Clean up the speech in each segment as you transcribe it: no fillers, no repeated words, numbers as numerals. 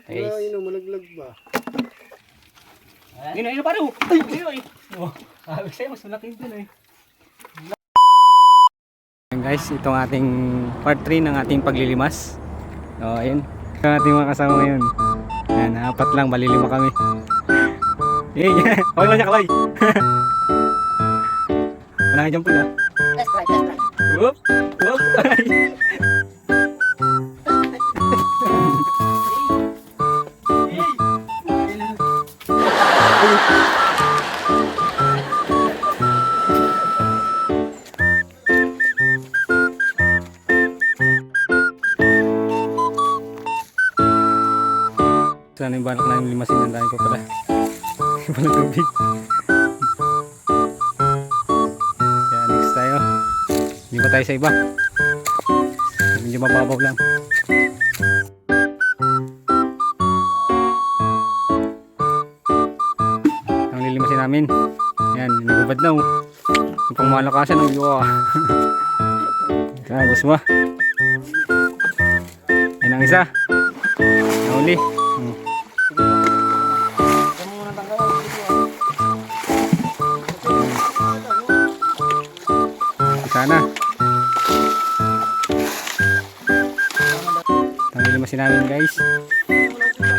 Guys. Ay, malaglag ba? Ayun pare. Ay, ayun. Oh, sabi sa'yo, mas malaki dun eh. Guys, itong ating part 3 ng ating paglilimas. So, ayun. Ito ang ating mga kasama ngayon. Ayan, apat lang, malilima kami. Hey, okay lang niya, Kalay. Manangin dyan po na. Let's try. Whoop, whoop. Sana yung balak namin limasin, ang dahil ko pala. Walang tubig. Kaya next tayo. Hindi pa tayo sa iba. Medyo mababaw lang. Ang lilimasin namin. Ayan, nagubad na. Yung pang malakasan ng yuwa. Kaya gusto mo. Yan ang isa. Nauli. Sana. Ito ang lilimasin namin guys.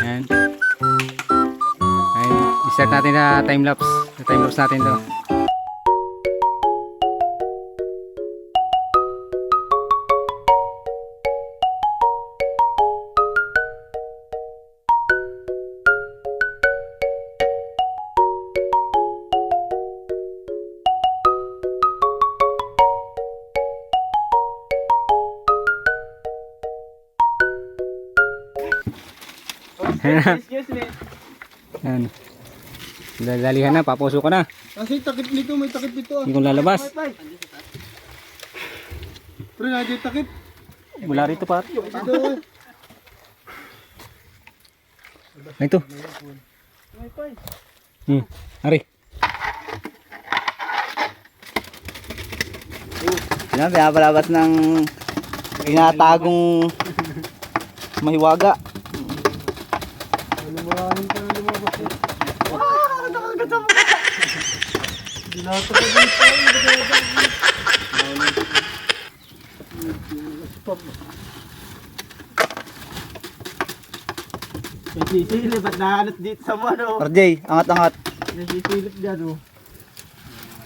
Ayan. Ayan. I-start natin na time-lapse. Time-lapse natin to. Ayan. Dalihan na, papuso ka na. Kasi takip nito, may takip dito. Hindi kong lalabas. Pre, nandiyan takip. Mula rito pa. Dito. Ito. Ari. Yan, pinapalabas ng tinatagong mahiwaga. Maraming pa na lumabas eh. Nakaganda mo ka! Dinato ka dito. Nagsisilip at nahanap dito sa mano. RJ, angat-angat. Nagsisilip dyan oh.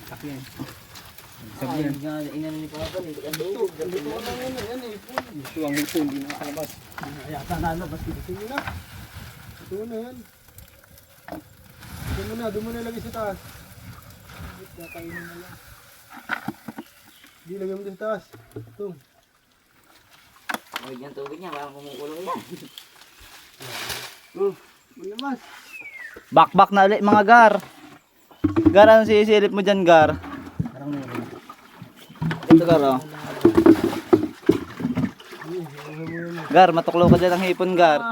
Sabi yan. Inan ni Papa ni Ito ka na yan eh. Ito ang hipon, hindi nakakalabas. Ayata na labas dito. Sige na. Ito na yan. Doon mo na lagay sa taas. Kakainin na lang. Hindi, lagay mo din sa taas. Ito. Huwag yung tubig niya, parang kumukulong yan. Oh, malamas. Bakbak na ulit mga gar. Gar, anong sisilip mo dyan, gar? Parang meron. Ito, gar, oh. Gar, matuklaw ka dyan ang hipon, gar.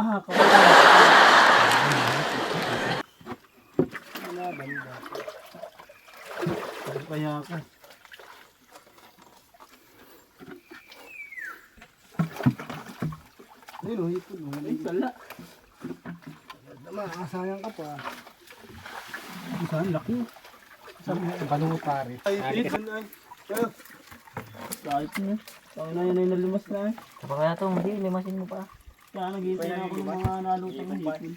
Kaya ka. Ayun oh, hipon oh. Ay, sala. Masayang ka pa. Saan laki? Saan ang kanungo pare? Ay, hipon ay. Kahit mo. Saan na yun ay nalumas na eh. Kapag kaya ito, hindi, limasin mo pa. Kaya nag-iintay na ako ng mga nalutang na hipon.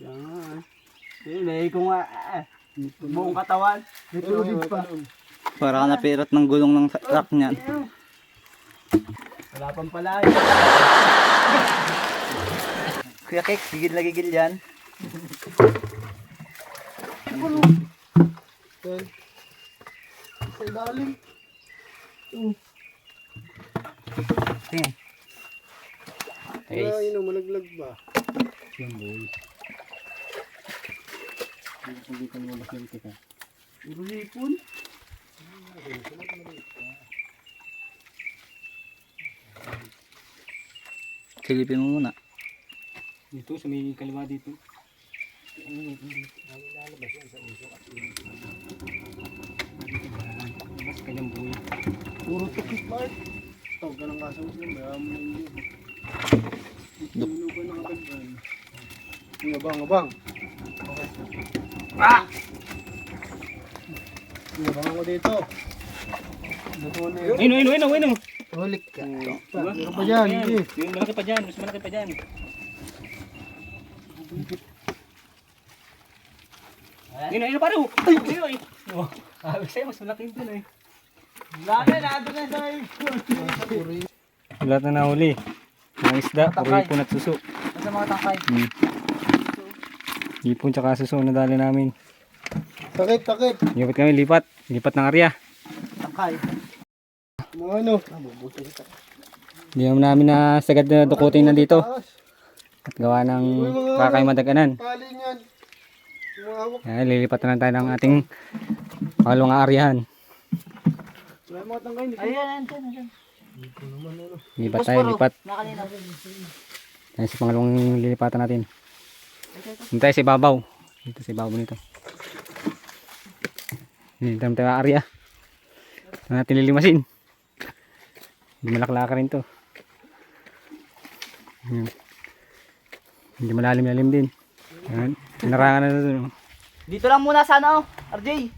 Yan. Hindi ko nga buong katawan. Ito pa. Para ka napirot ng gulong ng truck niyan. Wala pang pala. Kuya Kek, gigil na gigil yan. Sa ilalim. Tingin. Ay, malaglag ba? Yung boy. Hindi ko lumabas yung tika. Puro hipon. Silipin mo muna. Dito, sa may kaliwa dito. Mas kanyang buhay. Puro tukit ba? Tawag ka ng kaso yun, bayaran mo na yun. Ito pa nakatagpan. Yung abang. Ah! Yung abang ako dito. Dito na yun. Ayun. Hulik ka. Diba? Meron pa dyan, Ayan. hindi. Yung malaki pa dyan, mas malaki pa dyan. Ayun, paro. Ayun. Sabi sa'yo, mas malaki yun dun eh. Lagi, nandun na sa may... Lahat na nahuli. Mga isda, puro hipon at suso. Sa mga tangkay. Hipon tsaka suso na dali namin. Takip. Lipat ng area. Tangkay. Mga ano? Hindi namin na sagad na dukutin na dito. Taas. At gawa ng kakay madaganan. Tali niyan. Yung mga hawak. Ayan, lilipat na lang tayo ng ating pangalawang aaryahan. Wala yung mga tangkay. Ayan, dyan. Lipat tayo. Nakanina. Ayan sa pangalawang lilipatan natin. Dito tayo sa ibabaw. Dito sa ibabaw nito. Dito naman tayo aarya. Ito natin lilimasin. Hindi malaklaka rin to. Ayan. Hindi malalim-lalim din. Ayan. Narangan na ito. Dito lang muna sana, RJ.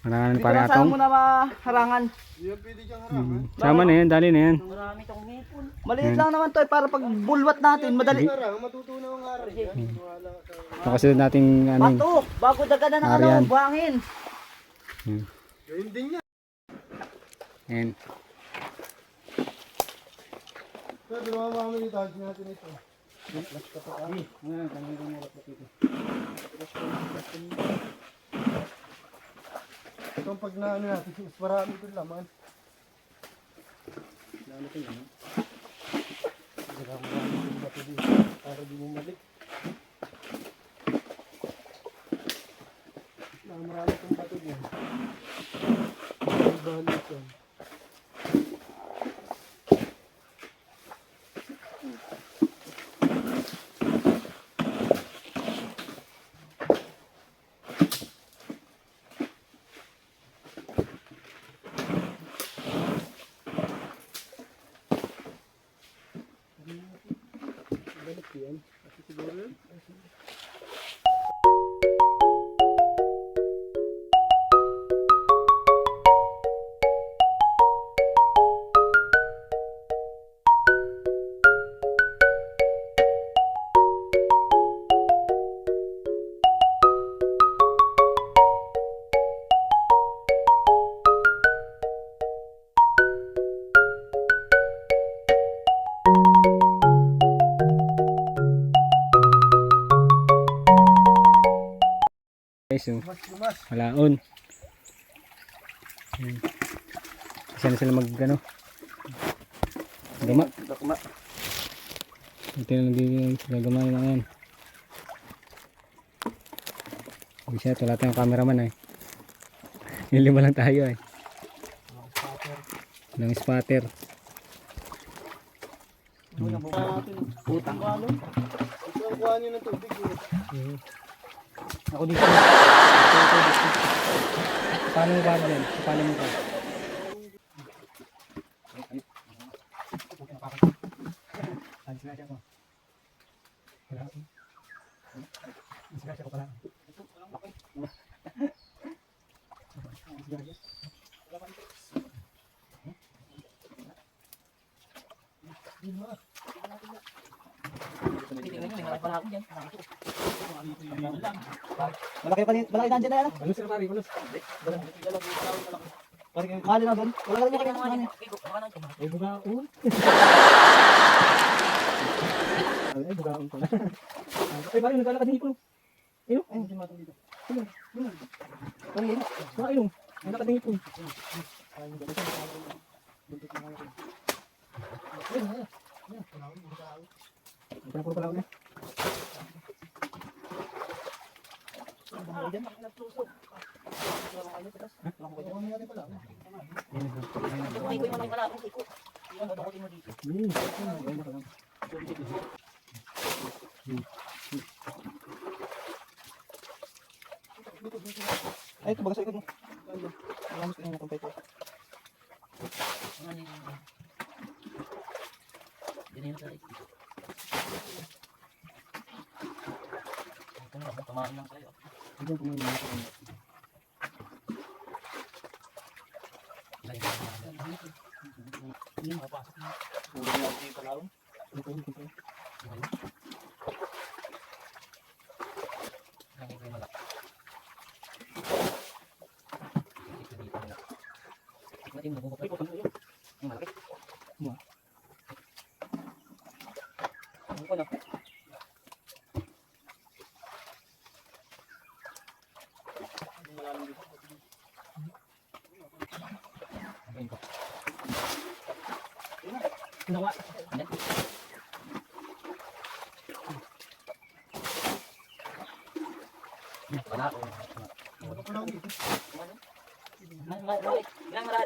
Narangan na Dito pare lang sana atong. muna maharangan. Hindi yan pwede diyang harangan. Sama na yan, dali na yan. Marami tong hipon. Maliit lang naman to para pag bulwat natin, madali. Harangan, matutunaw ang araw. Wala ka. Nakasunod nating ano yun. Bato, bago daganan ng Arian. buhangin. Ganyan din yan. Ayan. Pero dumama kami dito. Hagin natin ito. Itong pag na ano natin, mas marami itong laman. Para di bumalik. Marami itong bato niyan. Balik yan. Balik yan. Kasi siguro yun. Guys, oh. Lumas. Malaon. Ayan. Isa na sila mag ano. Gama. Ito na nagiging sila gamay na yan. Hindi siya, wala tayong cameraman eh. Yung lima lang tayo eh. Walang spotter. Utang ko ano? Ito ang kuha niyo ng tubig. Ako dito. Paano mo ba dyan? Paano mo ba? Malaki pa din, malaki nandiyan na yan. Balus na pari, balus. Kali na doon. Wala ka rin yung kanya. Ay, bugaon. Ay, bugaon pala. Ay, pari, naglalakad ng hipon. Ayun. Ayun, si Matong dito. Ayun, ayun. Pari, ayun. Ayun, naglalakad ng hipon. Pura-pura pala ako na. Ay, ito baga sa ikot mo. Alam mo sa inyo na kumpay ko.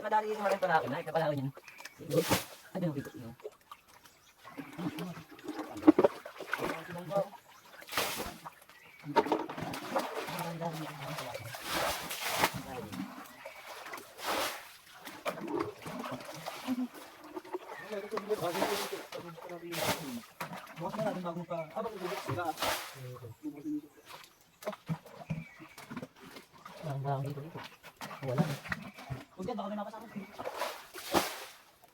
Madali yung maraming palaki na, kapalawan yun. Ano yung bito yun? Wala. Huwag yan, baka may mapasama.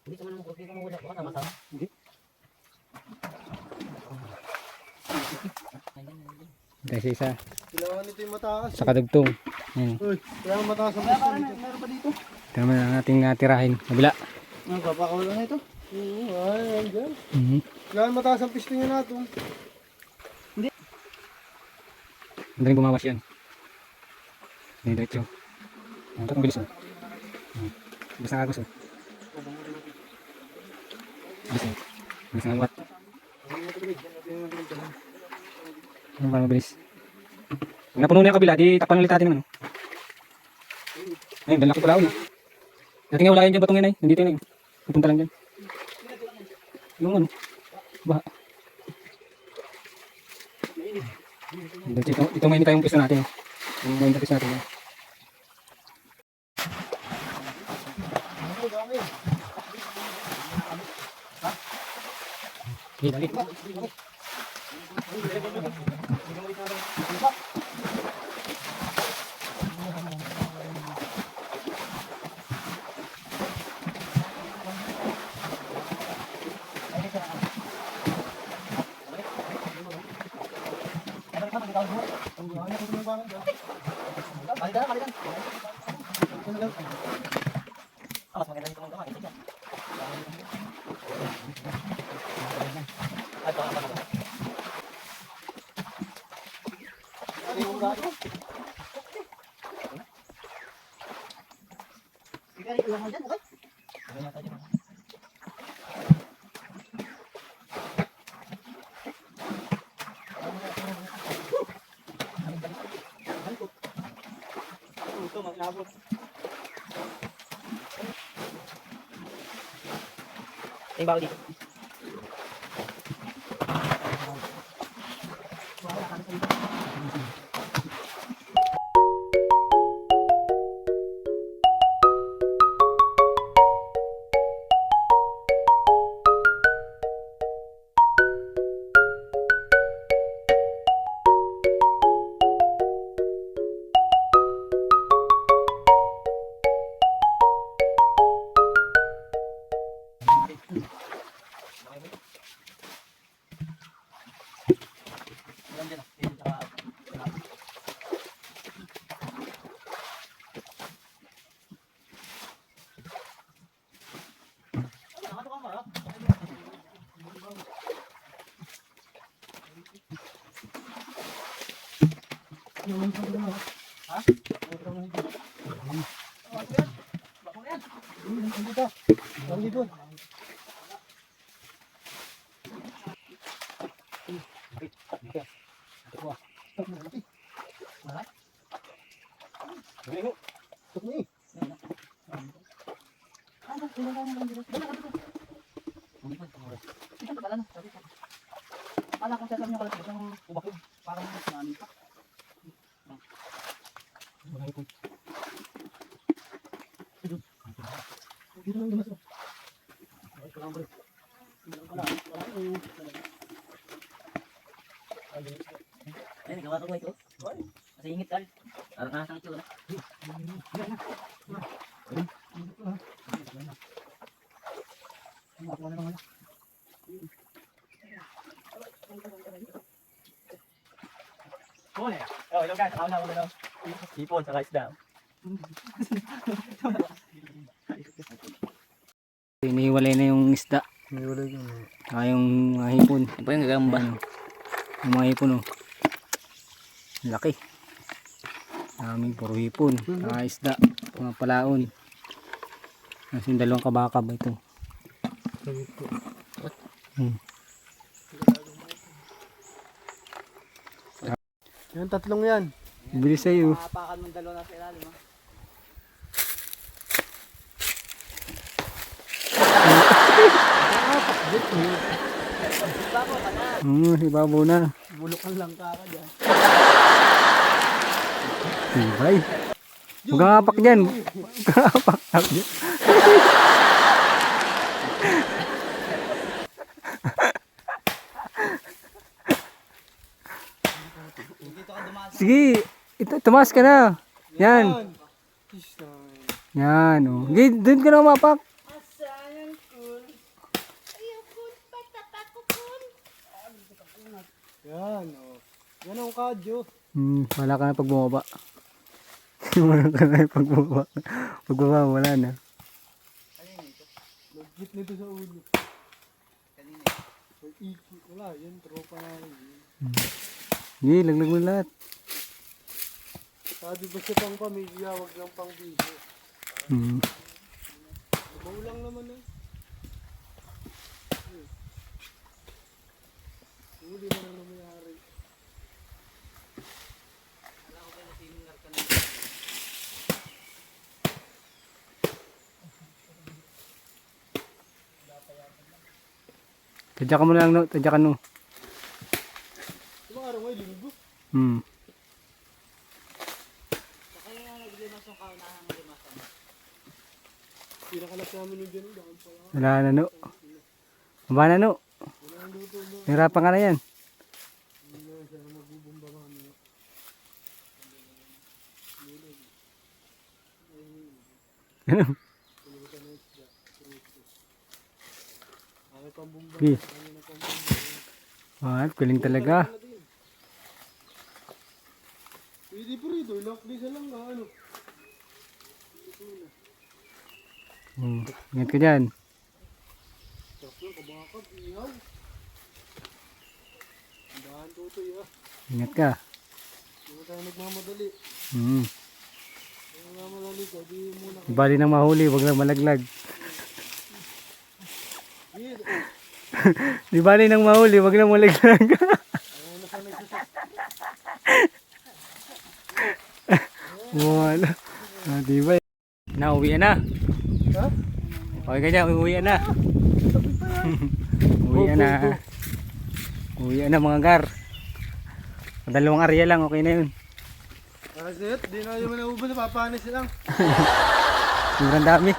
Hindi ka man mawala. Baka namatama. Hindi. Ito si isa. Kailangan nito yung mataas. Sa kadugtong. Ayan. Uy, kailangan mataas ang Kaya piston parang dito. meron pa dito. Ito naman ang ating tirahin. Kabila. Papakawalan na ito. Ay, andyan. Mhm. Kailangan mataas ang piston nyo natin. Madaling bumawas yan. Hindi diretso. Ito ang bilis oh. Bilis na agos oh. Bilis oh. Bilis na agwat. Ano ba mabilis? Pag napuno na yung kabila, di takpan ulit natin ng ano. Ayun, dalaki pala ulit. Dati nga wala yan dyan batong yan ay. Nandito yun ay. Pupunta lang dyan. Yung ano. Baha. Ito mainit tayong pwesto natin. Yung mainit pwesto natin. Okay, dali. Yung bago dito. Akala ko sasabihin niyo pala ito, yung ubak yun. Parang namin pa. Dito lang dumas. Ay, gawa ko ito. Masingit tol. Parang nakasang ito na. Oh, ito guys, ako na daw. Hipon sa rice daw. Iniwalay na yung isda. May wala yun. Yung mga hipon. Ito yung gagamba. Ayan, yung mga hipon oh. Laki. Daming puro hipon. Mga isda. Mga palaon. Kasi yung dalawang kabaka ba ito? Yung tatlong yan. Bilis sa'yo. Hapakan mong dalawa na sa ilalim. Ibabaw na. Bulukan lang ka dyan. Ibay. Huwag kang apak dyan. Huwag kang apak dyan. Sige, ito, tumas ka na. Yan. Yan. Oh. Sige, doon ka na umapak. Yan, oh. Yan ang kadyo. Wala ka na pag bumaba. Wala ka na pag bumaba. Pag bumaba, wala na. Nagkit nito sa ulo. Wala, yan, tropa na yun. Sige, laglag mo lahat. Sabi ba sa pang pamilya, wag lang pang biso. Mabaw lang naman eh. Huli na lang namayari. Tadya ka mo lang, no? Tadya ka, no? Diba araw ngayon, linggo? Pinakalas namin yung dyan, daan pa lang. Wala na, no? Baba na, no? Hirapan ka na yan. Ano? Okay. What? Galing talaga. Pwede po rito, lock isa lang na ano. Ingat ka dyan. Sakto, kabakag, ihaw. Andahan tutoy ah. Ingat ka. Hindi mo tayo nagmamadali. Nagmamadali ka, di muna ka. Bali nang mahuli, wag lang malaglag. Di bali nang mahuli, wag lang malaglag. Ayun na sa nagsasak. Wala. Di ba? Nauwi na. Ha? Okay ka dyan, uwi na. Uwi na. Uwi na mga gar. Dalawang area lang, okay na yun. Kasi di na yung manaubos, papanis lang. Sobrang dami.